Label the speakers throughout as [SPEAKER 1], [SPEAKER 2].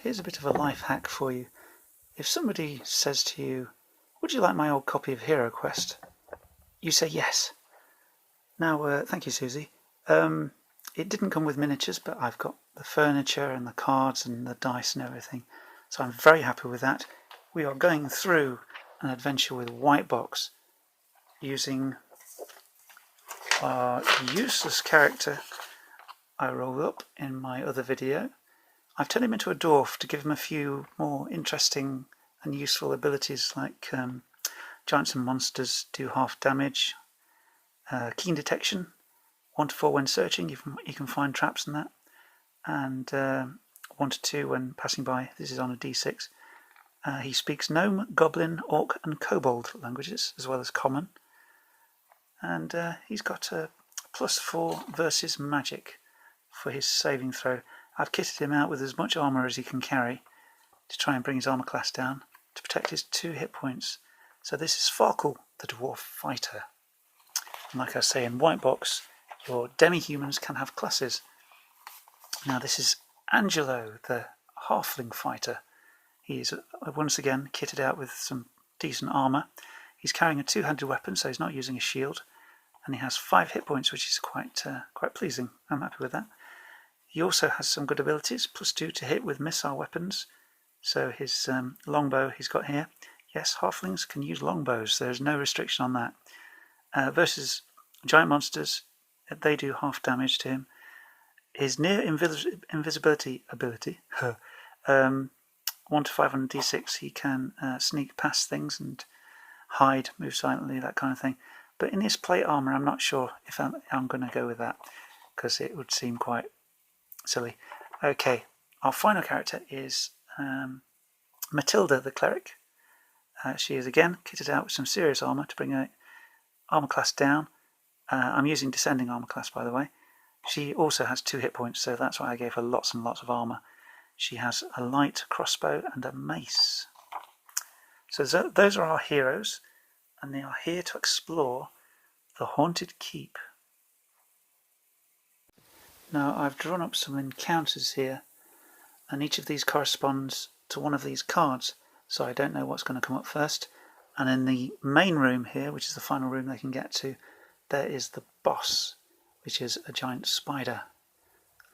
[SPEAKER 1] Here's a bit of a life hack for you. If somebody says to you, "Would you like my old copy of Hero Quest?" you say yes. Now, thank you, Susie. It didn't come with miniatures, but I've got the furniture and the cards and the dice and everything, so I'm very happy with that. We are going through an adventure with White Box using our useless character I rolled up in my other video. I've turned him into a dwarf to give him a few more interesting and useful abilities, like giants and monsters do half damage, keen detection, 1 to 4 when searching, you can find traps and that, and 1 to 2 when passing by. This is on a d6. He speaks gnome, goblin, orc and kobold languages, as well as common, and he's got a +4 versus magic for his saving throw. I've kitted him out with as much armour as he can carry to try and bring his armour class down to protect his 2 hit points. So this is Farkle, the dwarf fighter. And like I say, in White Box, your demi-humans can have classes. Now this is Angelo, the halfling fighter. He is once again kitted out with some decent armour. He's carrying a 2-handed weapon, so he's not using a shield, and he has 5 hit points, which is quite pleasing. I'm happy with that. He also has some good abilities, +2 to hit with missile weapons. So his longbow he's got here. Yes, halflings can use longbows. There's no restriction on that. Versus giant monsters, they do half damage to him. His near invisibility ability, 1 to 5 on d6, he can sneak past things and hide, move silently, that kind of thing. But in his plate armour, I'm not sure if I'm going to go with that, because it would seem quite silly. Okay, our final character is Matilda the cleric. She is again kitted out with some serious armour to bring her armour class down. I'm using descending armour class, by the way. She also has 2 hit points, so that's why I gave her lots and lots of armour. She has a light crossbow and a mace. So those are our heroes, and they are here to explore the Haunted Keep. Now I've drawn up some encounters here, and each of these corresponds to one of these cards, so I don't know what's going to come up first. And in the main room here, which is the final room they can get to, there is the boss, which is a giant spider.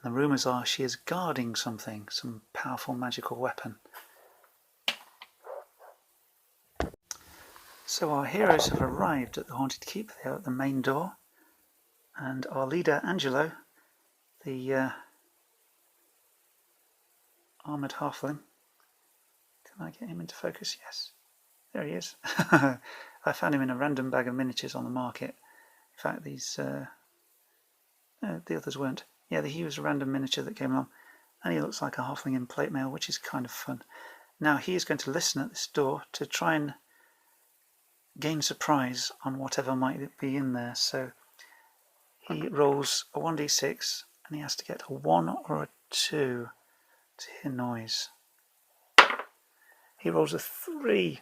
[SPEAKER 1] And the rumours are she is guarding something, some powerful magical weapon. So our heroes have arrived at the Haunted Keep. They are at the main door, and our leader Angelo, the armoured halfling. Can I get him into focus? Yes. There he is. I found him in a random bag of miniatures on the market. In fact, these the others weren't. Yeah, he was a random miniature that came along, and he looks like a halfling in plate mail, which is kind of fun. Now he is going to listen at this door to try and gain surprise on whatever might be in there. So he rolls a 1d6, and he has to get a 1 or a 2 to hear noise. He rolls a 3.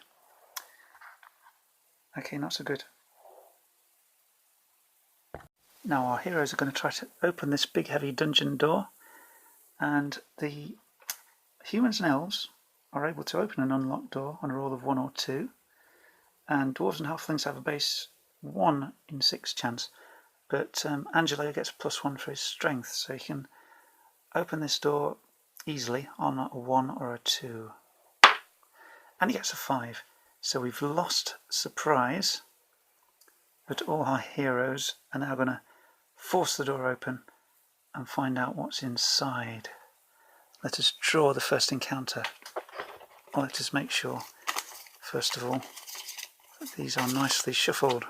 [SPEAKER 1] Okay, not so good. Now our heroes are going to try to open this big heavy dungeon door, and the humans and elves are able to open an unlocked door on a roll of 1 or 2, and dwarves and halflings have a base 1 in 6 chance, but Angelo gets a +1 for his strength, so he can open this door easily on a 1 or a 2. And he gets a 5. So we've lost surprise, but all our heroes are now going to force the door open and find out what's inside. Let us draw the first encounter. Let us make sure, first of all, that these are nicely shuffled.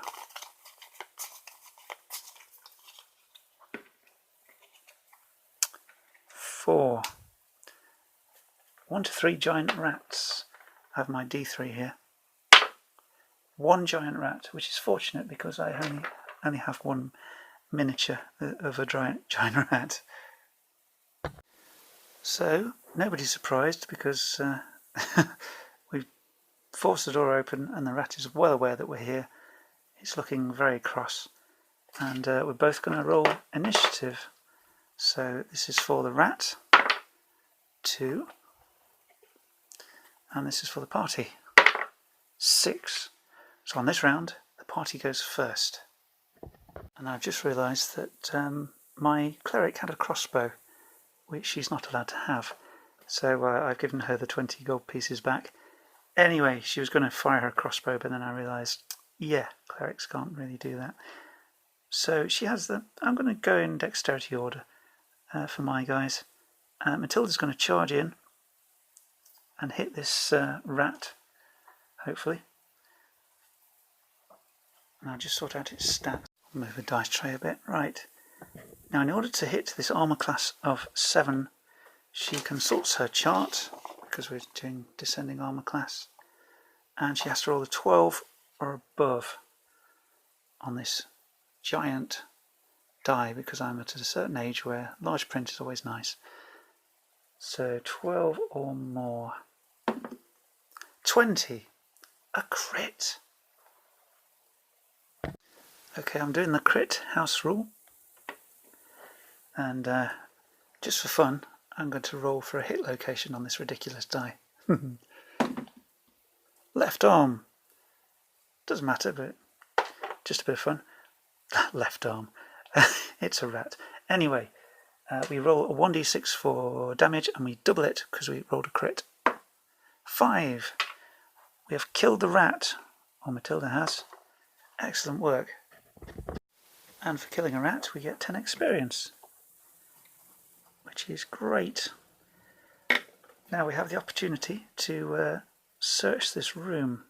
[SPEAKER 1] Four. 1 to 3 giant rats. I have my d3 here. 1 giant rat, which is fortunate because I only have 1 miniature of a giant rat. So nobody's surprised because we've forced the door open and the rat is well aware that we're here. It's looking very cross, and we're both going to roll initiative. So this is for the rat. 2. and this is for the party. 6. So on this round, the party goes first. And I've just realised that my cleric had a crossbow, which she's not allowed to have. So I've given her the 20 gold pieces back. Anyway, she was going to fire her crossbow, but then I realised, yeah, clerics can't really do that. So she has the... I'm going to go in dexterity order for my guys. Matilda's going to charge in and hit this rat, hopefully. And I'll just sort out its stats. Move the dice tray a bit. Right. Now, in order to hit this armour class of 7, she consults her chart, because we're doing descending armour class, and she has to roll a 12 or above on this giant die, because I'm at a certain age where large print is always nice. So 12 or more. 20. A crit. Okay, I'm doing the crit house rule, and just for fun, I'm going to roll for a hit location on this ridiculous die. Left arm. Doesn't matter, but just a bit of fun. Left arm. It's a rat. Anyway, we roll a 1d6 for damage, and we double it because we rolled a crit. 5. We have killed the rat, or Matilda has. Excellent work. And for killing a rat, we get 10 experience, which is great. Now we have the opportunity to search this room.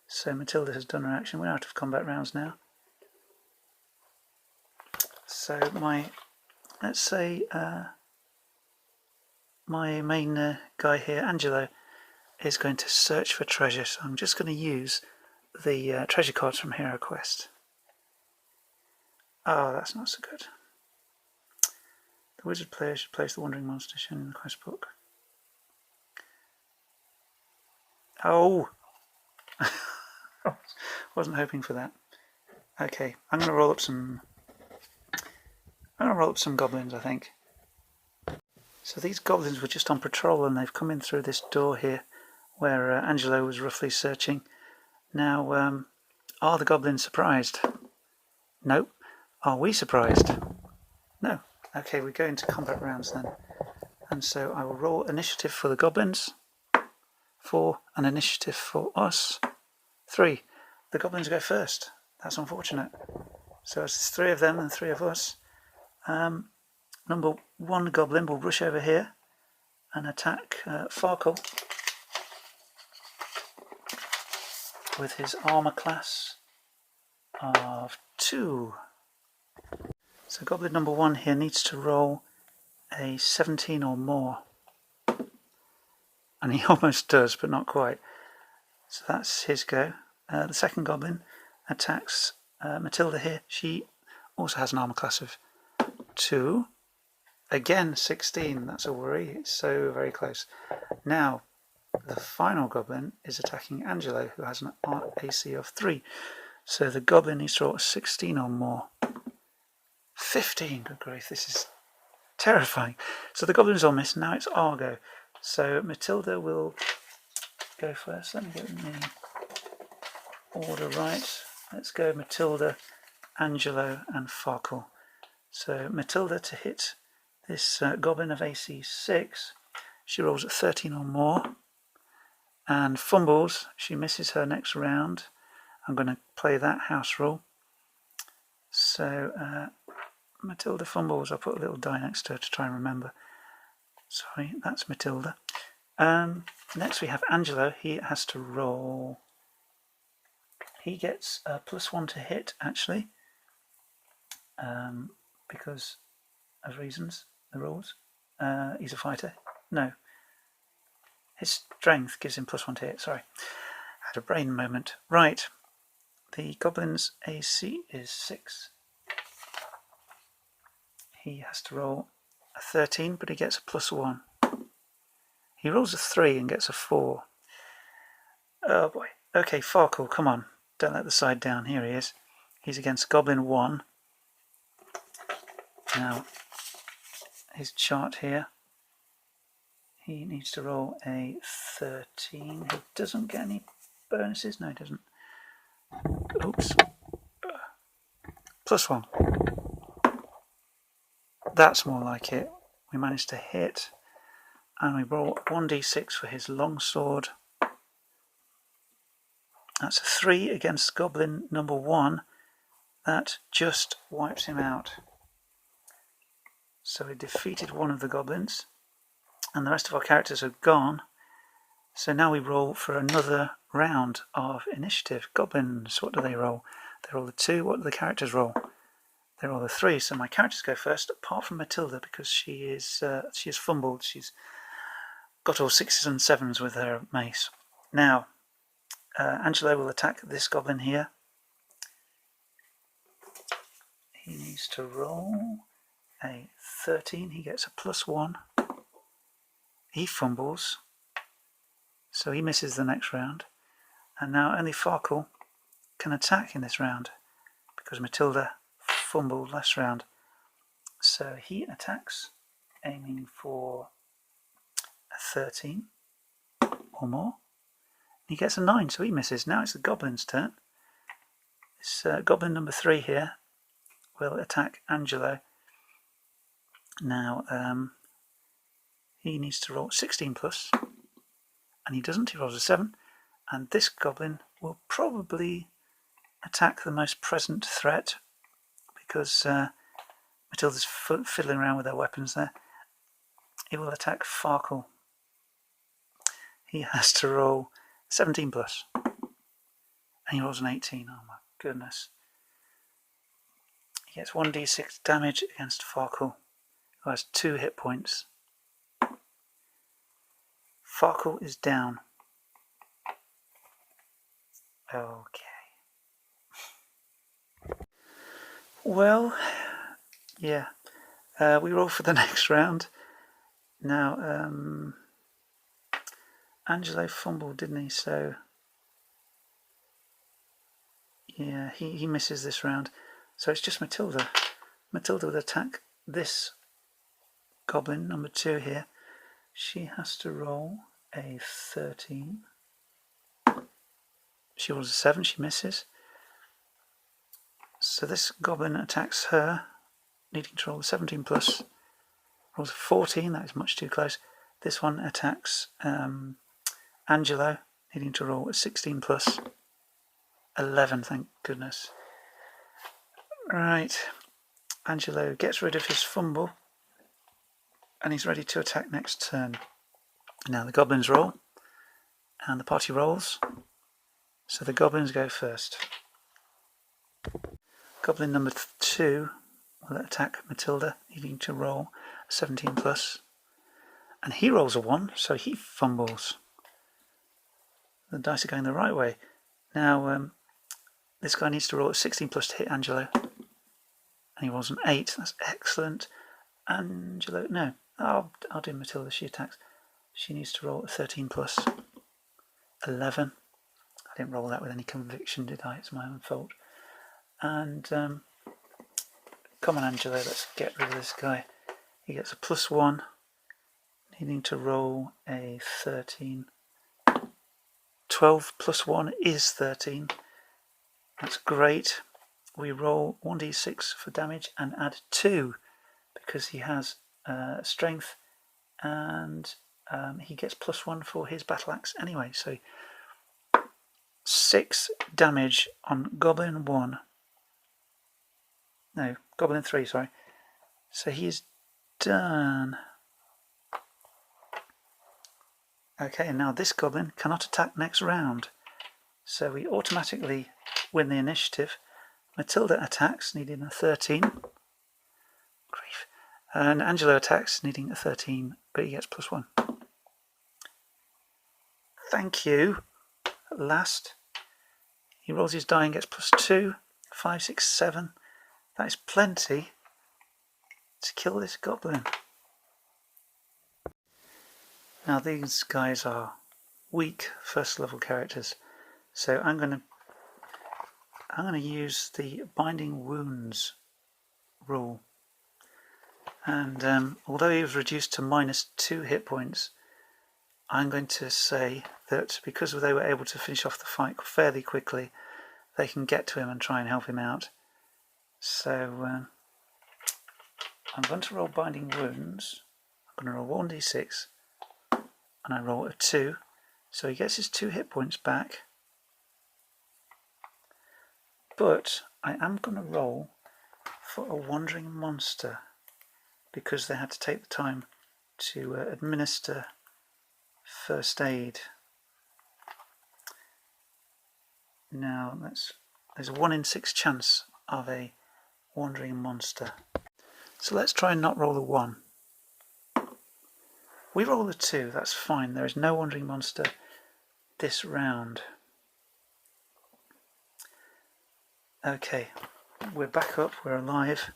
[SPEAKER 1] So Matilda has done her action. We're out of combat rounds now. So let's say my main guy here, Angelo, is going to search for treasure. So I'm just going to use the treasure cards from Hero Quest. Oh, that's not so good. The wizard player should place the wandering monster shown in the quest book. Oh! Wasn't hoping for that. Okay, I'm going to roll up some goblins, I think. So these goblins were just on patrol, and they've come in through this door here where Angelo was roughly searching. Now, are the goblins surprised? No. Are we surprised? No. Okay, we go into combat rounds then. And so I will roll initiative for the goblins. 4, and initiative for us. 3. The goblins go first. That's unfortunate. So it's 3 of them and 3 of us. Number 1 goblin will rush over here and attack Farkle with his armour class of 2. So goblin number 1 here needs to roll a 17 or more. And he almost does, but not quite. So that's his go. The second goblin attacks Matilda here. She also has an armour class of 2. Again, 16. That's a worry. It's so very close. Now, the final goblin is attacking Angelo, who has an AC of 3. So the goblin needs to roll a 16 or more. 15. Good grief, this is terrifying. So the goblins all miss. Now it's Argo. So Matilda will go first. Let me get the order right. Let's go Matilda, Angelo, and Farkle. So Matilda to hit this goblin of AC 6. She rolls at 13 or more and fumbles. She misses her next round. I'm going to play that house rule. So Matilda fumbles. I'll put a little die next to her to try and remember. Sorry, that's Matilda. Next we have Angelo. He has to roll. He gets a +1 to hit, actually, because of reasons, the rules. He's a fighter. No. His strength gives him +1 to hit, sorry. I had a brain moment. Right. The goblin's AC is 6. He has to roll a 13, but he gets a +1. He rolls a 3 and gets a 4. Oh boy. Okay, Farkle, come on. Don't let the side down. Here he is. He's against Goblin 1. Now, his chart here. He needs to roll a 13. He doesn't get any bonuses. No, he doesn't. Oops. +1. That's more like it. We managed to hit. And we roll 1d6 for his longsword. That's a 3 against goblin number 1. That just wipes him out. So we defeated one of the goblins. And the rest of our characters are gone. So now we roll for another round of initiative. Goblins, what do they roll? They roll a 2. What do the characters roll? They roll a 3. So my characters go first, apart from Matilda, because she has fumbled. She's got all 6s and 7s with her mace. Now, Angelo will attack this goblin here. He needs to roll a 13. He gets a +1. He fumbles, so he misses the next round. And now only Farkle can attack in this round, because Matilda fumbled last round. So he attacks, aiming for a 13 or more. He gets a 9, so he misses. Now it's the goblin's turn. This goblin number 3 here will attack Angelo. Now he needs to roll 16 plus, and he doesn't. He rolls a 7, and this goblin will probably attack the most present threat, because Matilda's fiddling around with her weapons there. He will attack Farkle. He has to roll 17 plus, and he rolls an 18. Oh my goodness. He gets 1d6 damage against Farkle, who has 2 hit points. Farkle is down. Okay. Well, yeah. We roll for the next round. Now, Angelo fumbled, didn't he? So, yeah, he misses this round. So it's just Matilda. Matilda will attack this goblin, number 2 here. She has to roll a 13. She rolls a 7, she misses. So this goblin attacks her, needing to roll a 17 plus. Rolls a 14, that is much too close. This one attacks Angelo, needing to roll a 16 plus. 11, thank goodness. Right, Angelo gets rid of his fumble, and he's ready to attack next turn. Now the goblins roll, and the party rolls. So the goblins go first. Goblin number 2 will attack Matilda, needing to roll a 17 plus. And he rolls a 1, so he fumbles. The dice are going the right way. Now, this guy needs to roll a 16 plus to hit Angelo. And he rolls an 8. That's excellent. Angelo, no, I'll do Matilda. She attacks. She needs to roll a 13 plus. 11. I didn't roll that with any conviction, did I? It's my own fault. And come on, Angelo, let's get rid of this guy. He gets a +1, needing to roll a 13. 12 plus 1 is 13. That's great. We roll 1d6 for damage and add 2 because he has strength, and he gets +1 for his battle axe anyway. So 6 damage on Goblin 1. No, Goblin 3, sorry. So he's done. Okay, and now this goblin cannot attack next round. So we automatically win the initiative. Matilda attacks, needing a 13. Grief. And Angelo attacks, needing a 13, but he gets +1. Thank you. At last. He rolls his die and gets +2. 5, 6, 7. That is plenty to kill this goblin. Now these guys are weak first level characters, so I'm going to use the Binding Wounds rule. And although he was reduced to -2 hit points, I'm going to say that because they were able to finish off the fight fairly quickly, they can get to him and try and help him out. So I'm going to roll Binding Wounds. I'm going to roll 1d6, and I roll a 2, so he gets his 2 hit points back. But I am going to roll for a Wandering Monster, because they had to take the time to administer first aid. Now, there's a 1 in 6 chance of a Wandering Monster. So let's try and not roll a 1. We roll a 2, that's fine. There is no Wandering Monster this round. Okay, we're back up, we're alive.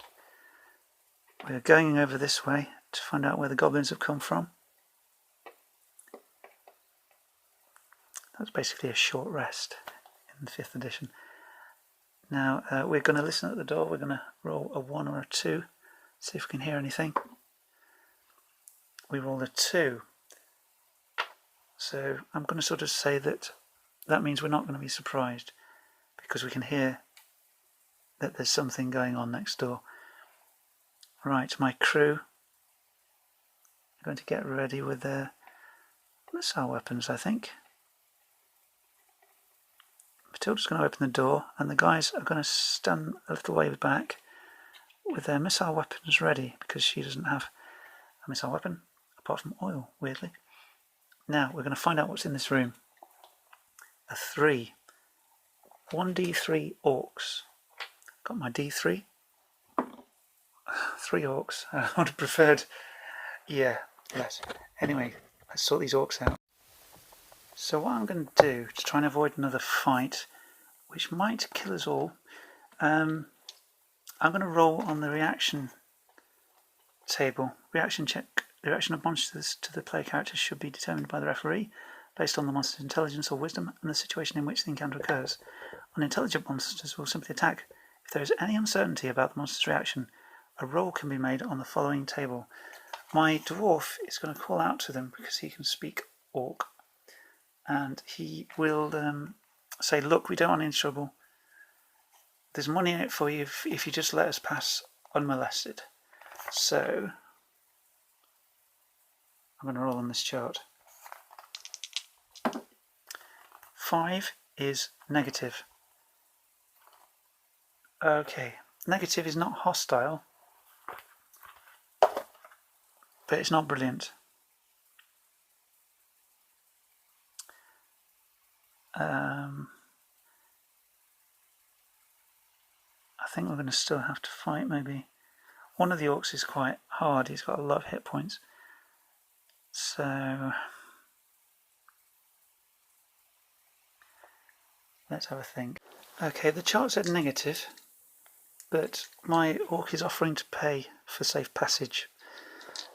[SPEAKER 1] We're going over this way to find out where the goblins have come from. That's basically a short rest in the 5th edition. Now we're going to listen at the door. We're going to roll a 1 or a 2, see if we can hear anything. We roll a 2. So I'm going to sort of say that means we're not going to be surprised, because we can hear that there's something going on next door. Right, my crew are going to get ready with their missile weapons, I think. Matilda's going to open the door, and the guys are going to stand a little way back with their missile weapons ready, because she doesn't have a missile weapon, apart from oil, weirdly. Now, we're going to find out what's in this room. A 3. 1d3 orcs. Got my d3. 3 orcs. I would have preferred... Yeah, less. Anyway, let's sort these orcs out. So what I'm going to do to try and avoid another fight, which might kill us all, I'm going to roll on the reaction table. Reaction check. The reaction of monsters to the player characters should be determined by the referee based on the monster's intelligence or wisdom and the situation in which the encounter occurs. Unintelligent monsters will simply attack. If there is any uncertainty about the monster's reaction, a roll can be made on the following table. My dwarf is going to call out to them because he can speak orc, and he will say, look, we don't want any trouble. There's money in it for you if you just let us pass unmolested. So I'm going to roll on this chart. 5 is negative. Okay, negative is not hostile, but it's not brilliant. I think we're going to still have to fight, maybe. One of the orcs is quite hard, he's got a lot of hit points. So let's have a think. Okay, the chart said negative, but my orc is offering to pay for safe passage.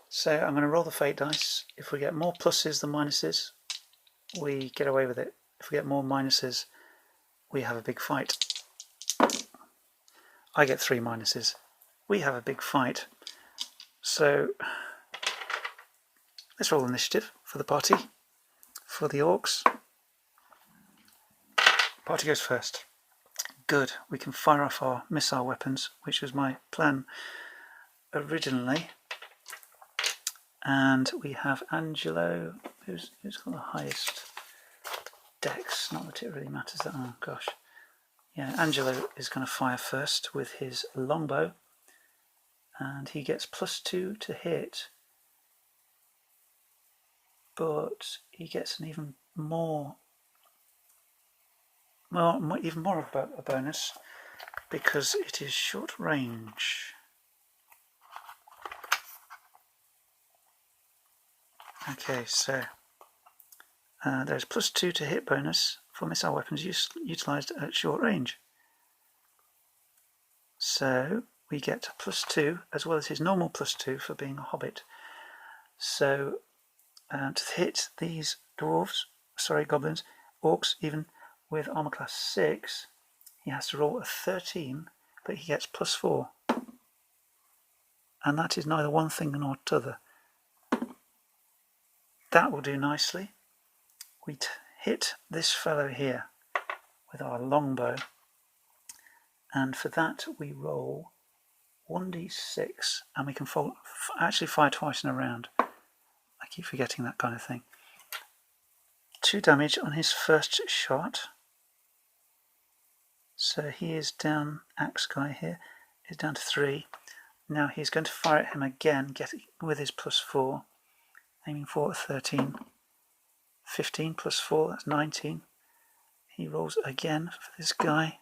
[SPEAKER 1] So I'm going to roll the fate dice. If we get more pluses than minuses, we get away with it. If we get more minuses, we have a big fight. I get 3 minuses. We have a big fight. So let's roll initiative for the party, for the orcs. Party goes first. Good, we can fire off our missile weapons, which was my plan originally. And we have Angelo, who's got the highest dex. Not that it really matters. That, oh gosh. Yeah, Angelo is going to fire first with his longbow, and he gets +2 to hit, but he gets an even more of a bonus because it is short range. Okay, so there's +2 to hit bonus for missile weapons utilised at short range. So we get +2 as well as his normal +2 for being a hobbit. So to hit these goblins, orcs even, with armor class 6, he has to roll a 13, but he gets +4. And that is neither one thing nor t'other. that will do nicely. We hit this fellow here with our longbow, and for that we roll 1d6, and we can actually fire twice in a round. I keep forgetting that kind of thing. 2 damage on his first shot. So he is down, axe guy here, is down to 3. Now he's going to fire at him again, getting with his +4, aiming for a 13. 15 plus 4, that's 19. He rolls again for this guy.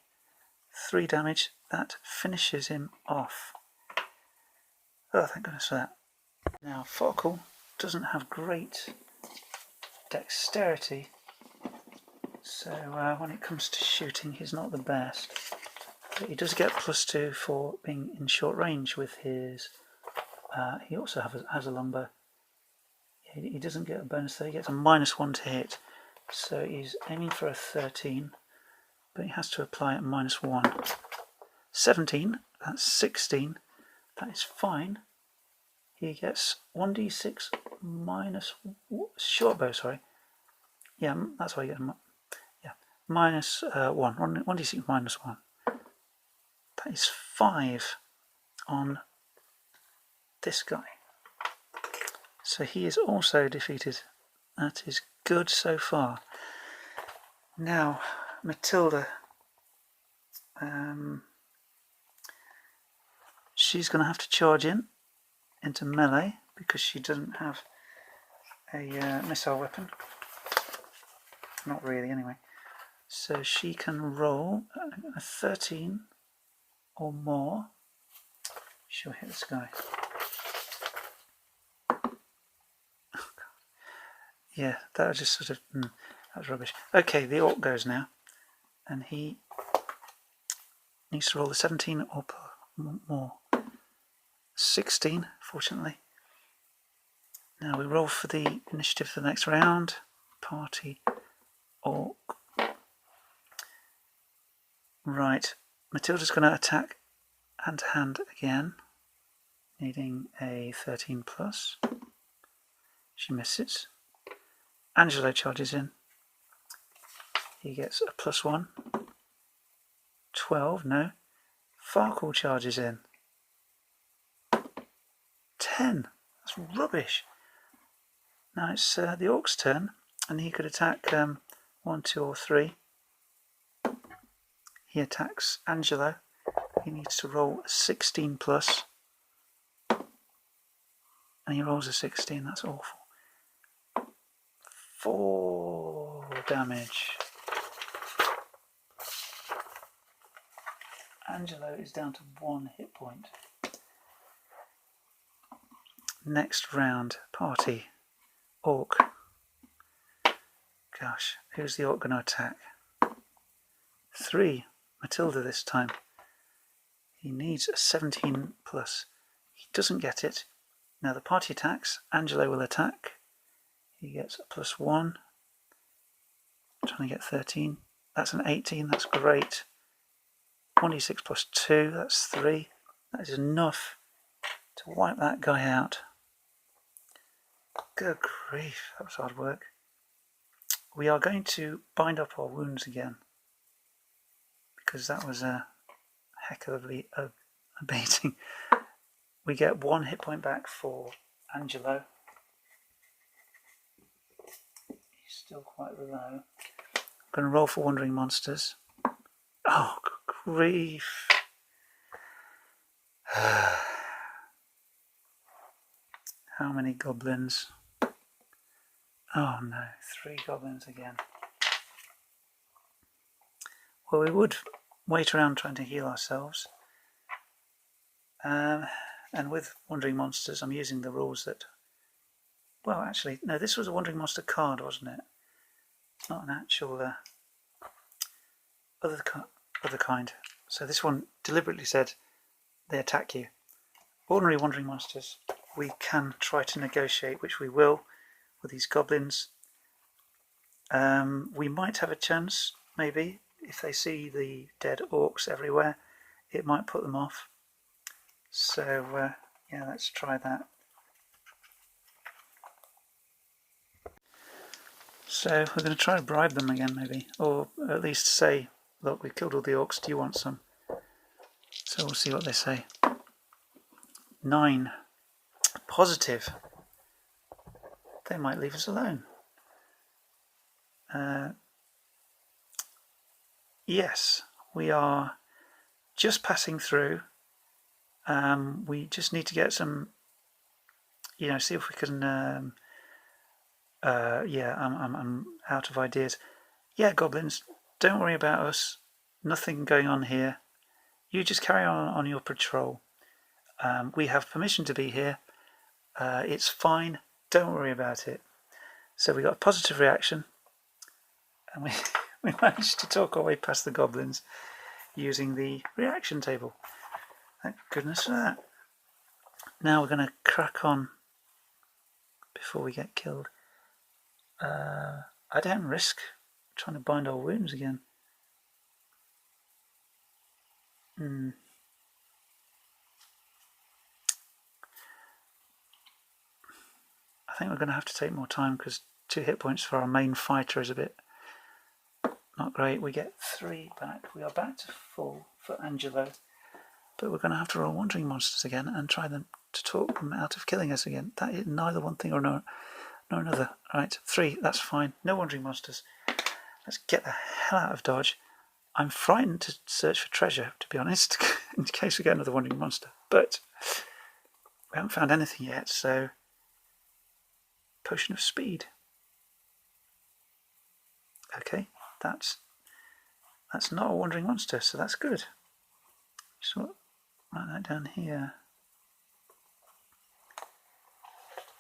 [SPEAKER 1] 3 damage, that finishes him off. Oh, thank goodness for that. Now, Farkle doesn't have great dexterity, so when it comes to shooting, he's not the best. But he does get +2 for being in short range with his. He also has a longbow. He doesn't get a bonus though, he gets a -1 to hit. So he's aiming for a 13, but he has to apply a -1. 17, that's 16, that is fine. He gets 1d6 minus short bow, sorry. Yeah, that's why you get -1. 1d6 -1. That is 5 on this guy. So he is also defeated. That is good so far. Now, Matilda. She's going to have to charge into melee because she doesn't have a missile weapon. Not really, anyway. So she can roll a 13 or more. She'll hit this guy. Yeah, that was just sort of, that was rubbish. Okay, the orc goes now, and he needs to roll a 17 or more. 16, fortunately. Now we roll for the initiative for the next round. Party orc. Right, Matilda's going to attack hand-to-hand again, needing a 13 plus. She misses. Angelo charges in. He gets a +1. 12, no. Farkle charges in. 10. That's rubbish. Now it's the orc's turn, and he could attack 1, 2, or 3. He attacks Angelo. He needs to roll a 16 plus. And he rolls a 16. That's awful. 4 damage. Angelo is down to 1 hit point. Next round, party orc. Gosh, who's the orc going to attack? 3, Matilda this time. He needs a 17 plus. He doesn't get it. Now the party attacks. Angelo will attack. He gets a +1. Trying to get 13. That's an 18. That's great. 1d6 plus 2. That's 3. That is enough to wipe that guy out. Good grief, that was hard work. We are going to bind up our wounds again, because that was a heck of a beating. We get 1 hit point back for Angelo. He's still quite low. I'm going to roll for Wandering Monsters. Oh, good grief. How many goblins? Oh no, 3 goblins again. Well, we would wait around trying to heal ourselves. And with Wandering Monsters, I'm using the rules that... Well, actually, no, this was a Wandering Monster card, wasn't it? It's not an actual other kind. So this one deliberately said they attack you. Ordinary Wandering Monsters, we can try to negotiate, which we will, with these goblins. We might have a chance, maybe, if they see the dead orcs everywhere. It might put them off. So, yeah, let's try that. So we're going to try to bribe them again, maybe, or at least say, look, we killed all the orcs, do you want some? So we'll see what they say. 9. Positive. They might leave us alone. Yes, we are just passing through. We just need to get some, see if we can. Yeah, I'm out of ideas. Yeah, goblins, don't worry about us. Nothing going on here. You just carry on your patrol. We have permission to be here. It's fine. Don't worry about it. So we got a positive reaction, and we managed to talk our way past the goblins using the reaction table. Thank goodness for that. Now we're going to crack on before we get killed. I don't risk trying to bind our wounds again. I think we're going to have to take more time because 2 hit points for our main fighter is a bit not great. We get 3 back. We are back to full for Angelo. But we're going to have to roll Wandering Monsters again and try them to talk them out of killing us again. That is neither one thing nor another. Right, 3, that's fine. No Wandering Monsters. Let's get the hell out of Dodge. I'm frightened to search for treasure, to be honest, in case we get another Wandering Monster. But we haven't found anything yet, so Potion of Speed. Okay, that's not a Wandering Monster, so that's good. So write that down here.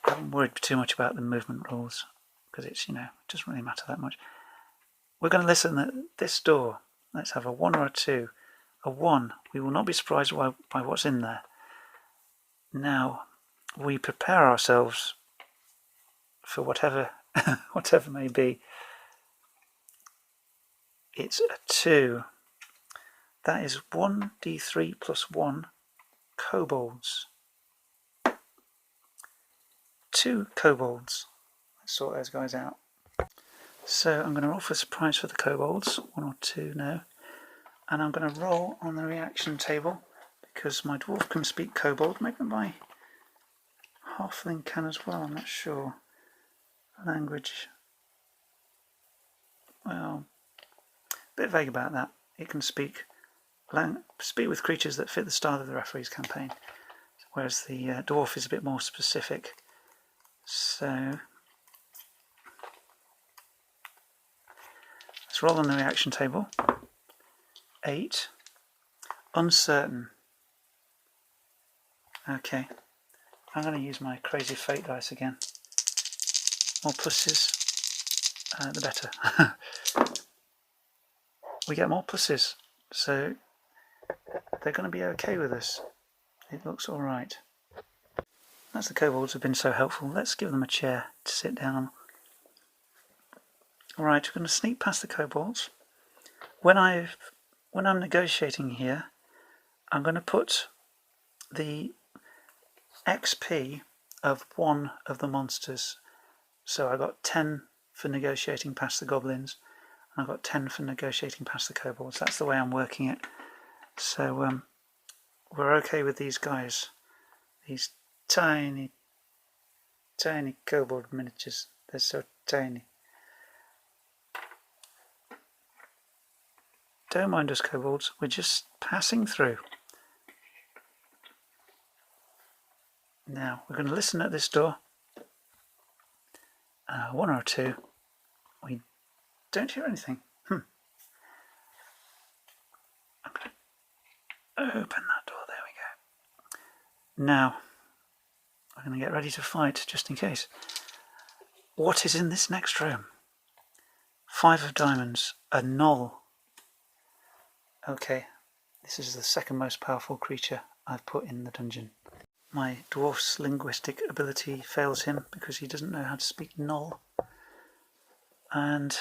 [SPEAKER 1] I haven't worried too much about the movement rules because it's, it doesn't really matter that much. We're going to listen at this door. Let's have a 1 or a 2. A 1. We will not be surprised by what's in there. Now, we prepare ourselves for whatever may be. It's a 2. That is 1d3 plus 1 kobolds. 2 kobolds. Let's sort those guys out. So I'm going to roll for surprise for the kobolds. 1 or 2 now. And I'm going to roll on the reaction table because my dwarf can speak kobold. Maybe my halfling can as well, I'm not sure. Language. Well, a bit vague about that. It can speak with creatures that fit the style of the referee's campaign, whereas the dwarf is a bit more specific. So let's roll on the reaction table. 8. Uncertain. Okay, I'm going to use my crazy fate dice again. More pluses, the better. We get more pluses, so they're going to be okay with us. It looks alright. As the kobolds have been so helpful, let's give them a chair to sit down on. Alright, we're going to sneak past the kobolds. When I'm negotiating here, I'm going to put the XP of one of the monsters. So I got 10 for negotiating past the goblins, and I got 10 for negotiating past the kobolds. That's the way I'm working it. So we're okay with these guys. These tiny, tiny kobold miniatures. They're so tiny. Don't mind us, kobolds. We're just passing through. Now, we're going to listen at this door. 1 or 2. We don't hear anything. I'm going to open that door. There we go. Now, we're going to get ready to fight, just in case. What is in this next room? 5 of diamonds. A gnoll. Okay, this is the second most powerful creature I've put in the dungeon. My dwarf's linguistic ability fails him because he doesn't know how to speak gnoll. And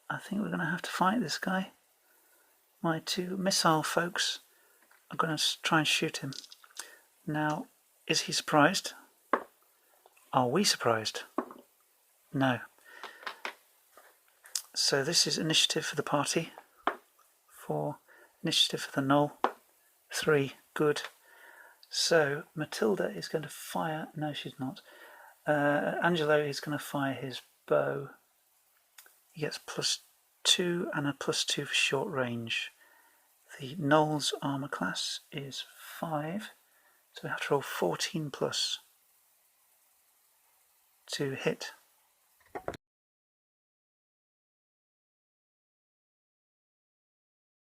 [SPEAKER 1] I think we're going to have to fight this guy. My 2 missile folks are going to try and shoot him. Now, is he surprised? Are we surprised? No. So this is initiative for the party. 4. Initiative for the null. 3. Good. So Matilda is going to fire. No, she's not. Angelo is going to fire his bow. He gets +2 and a +2 for short range. The null's armor class is 5, so we have to roll 14 plus to hit.